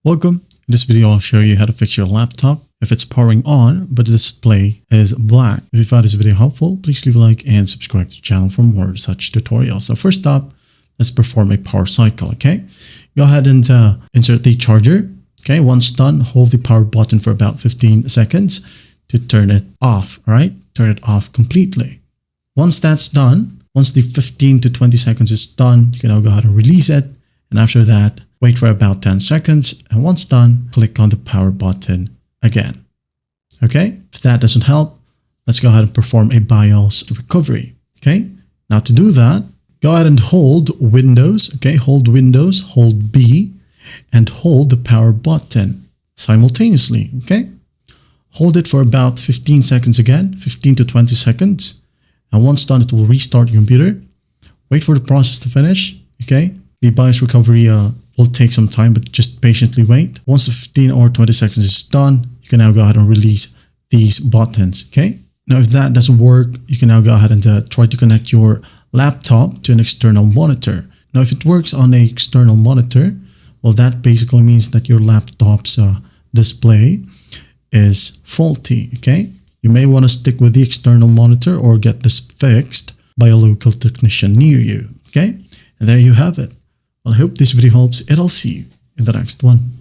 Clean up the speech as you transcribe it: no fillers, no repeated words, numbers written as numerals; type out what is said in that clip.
Welcome. In this video, I'll show you how to fix your laptop if it's powering on, but the display is black. If you found this video helpful, please leave a like and subscribe to the channel for more such tutorials. So first up, let's perform a power cycle, okay? Go ahead and insert the charger, okay? Once done, hold the power button for about 15 seconds to turn it off, all right? Turn it off completely. Once that's done, once the 15 to 20 seconds is done, you can now go ahead and release it. And after that, wait for about 10 seconds. And once done, click on the power button again. Okay, if that doesn't help, let's go ahead and perform a BIOS recovery. Okay, now to do that, go ahead and hold Windows. Okay, hold Windows, hold B, and hold the power button simultaneously. Okay, hold it for about 15 seconds again, 15 to 20 seconds. And once done, it will restart your computer. Wait for the process to finish. Okay, the BIOS recovery will take some time, but just patiently wait. Once the 15 or 20 seconds is done, you can now go ahead and release these buttons, okay? Now, if that doesn't work, you can now go ahead and try to connect your laptop to an external monitor. Now, if it works on an external monitor, well, that basically means that your laptop's display is faulty, okay? You may want to stick with the external monitor or get this fixed by a local technician near you, okay? And there you have it. Well, I hope this video helps, and I'll see you in the next one.